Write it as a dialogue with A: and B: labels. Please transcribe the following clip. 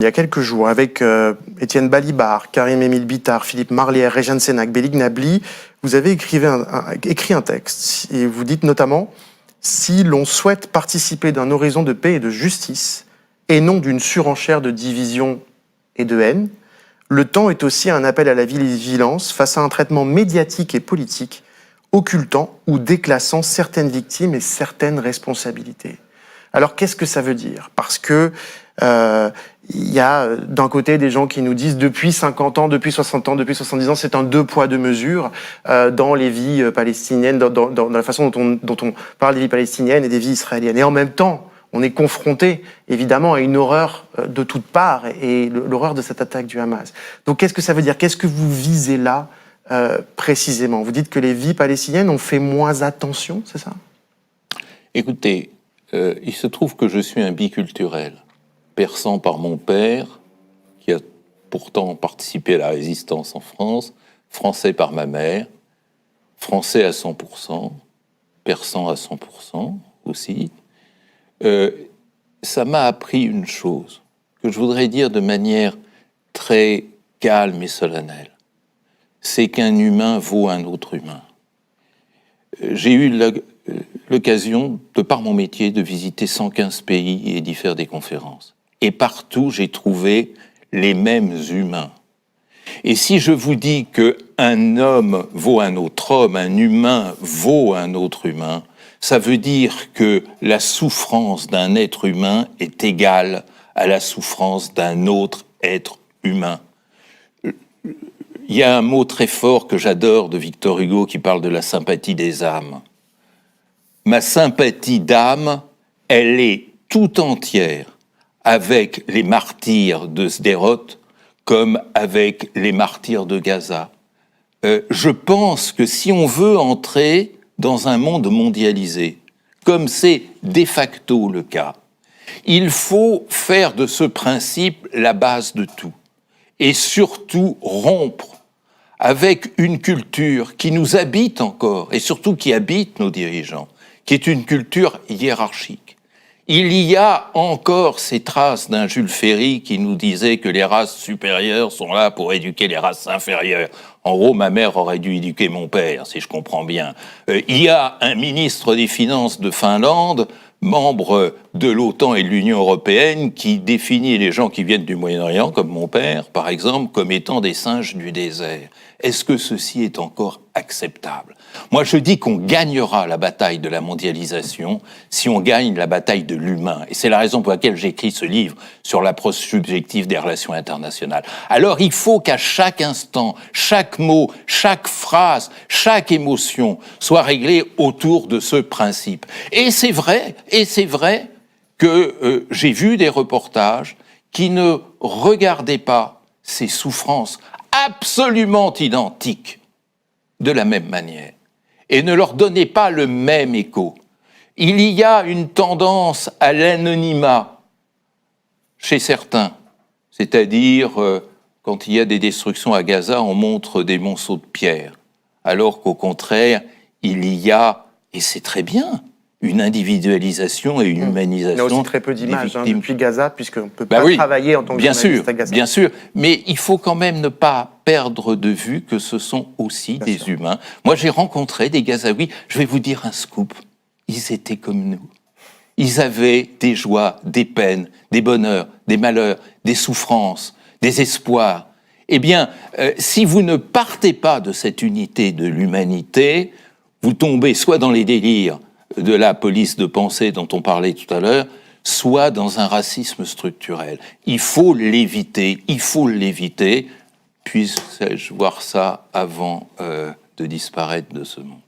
A: Il y a quelques jours, avec Étienne Balibar, Karim-Émile Bittard, Philippe Marlière, Réjeanne Sénac, Bélig Nabli, vous avez écrit un texte et vous dites notamment « Si l'on souhaite participer d'un horizon de paix et de justice, et non d'une surenchère de division et de haine, le temps est aussi un appel à la vigilance face à un traitement médiatique et politique occultant ou déclassant certaines victimes et certaines responsabilités. » Alors qu'est-ce que ça veut dire? Parce que il y a d'un côté des gens qui nous disent depuis 50 ans, depuis 60 ans, depuis 70 ans, c'est un deux poids deux mesures dans les vies palestiniennes, dans la façon dont on parle des vies palestiniennes et des vies israéliennes. Et en même temps, on est confronté évidemment à une horreur de toutes parts et l'horreur de cette attaque du Hamas. Donc qu'est-ce que ça veut dire? Qu'est-ce que vous visez là précisément? Vous dites que les vies palestiniennes ont fait moins attention, c'est ça?
B: Écoutez, il se trouve que je suis un biculturel. Persan par mon père, qui a pourtant participé à la résistance en France, français par ma mère, français à 100%, persan à 100% aussi. Ça m'a appris une chose que je voudrais dire de manière très calme et solennelle. C'est qu'un humain vaut un autre humain. J'ai eu l'occasion, de par mon métier, de visiter 115 pays et d'y faire des conférences. Et partout, j'ai trouvé les mêmes humains. Et si je vous dis qu'un homme vaut un autre homme, un humain vaut un autre humain, ça veut dire que la souffrance d'un être humain est égale à la souffrance d'un autre être humain. Il y a un mot très fort que j'adore de Victor Hugo qui parle de la sympathie des âmes. Ma sympathie d'âme, elle est tout entière avec les martyrs de Sderot comme avec les martyrs de Gaza. Je pense que si on veut entrer dans un monde mondialisé, comme c'est de facto le cas, il faut faire de ce principe la base de tout et surtout rompre avec une culture qui nous habite encore et surtout qui habite nos dirigeants, qui est une culture hiérarchique. Il y a encore ces traces d'un Jules Ferry qui nous disait que les races supérieures sont là pour éduquer les races inférieures. En gros, ma mère aurait dû éduquer mon père, si je comprends bien. Il y a un ministre des Finances de Finlande, membre de l'OTAN et de l'Union européenne, qui définit les gens qui viennent du Moyen-Orient, comme mon père, par exemple, comme étant des singes du désert. Est-ce que ceci est encore acceptable? Moi, je dis qu'on gagnera la bataille de la mondialisation si on gagne la bataille de l'humain. Et c'est la raison pour laquelle j'écris ce livre sur l'approche subjective des relations internationales. Alors, il faut qu'à chaque instant, chaque mot, chaque phrase, chaque émotion soit réglée autour de ce principe. Et c'est vrai que j'ai vu des reportages qui ne regardaient pas ces souffrances absolument identiques de la même manière et ne leur donnaient pas le même écho. Il y a une tendance à l'anonymat chez certains, c'est-à-dire quand il y a des destructions à Gaza, on montre des monceaux de pierre, alors qu'au contraire, il y a, et c'est très bien, une individualisation et une humanisation.
A: Il y a aussi très peu d'images depuis Gaza, puisqu'on ne peut pas travailler en tant que journaliste à Gaza.
B: Bien sûr, mais il faut quand même ne pas perdre de vue que ce sont aussi des humains. Moi, j'ai rencontré des Gazaouis, je vais vous dire un scoop, ils étaient comme nous. Ils avaient des joies, des peines, des bonheurs, des malheurs, des souffrances, des espoirs. Eh bien, si vous ne partez pas de cette unité de l'humanité, vous tombez soit dans les délires de la police de pensée dont on parlait tout à l'heure, soit dans un racisme structurel. Il faut l'éviter, puisse-je voir ça avant de disparaître de ce monde.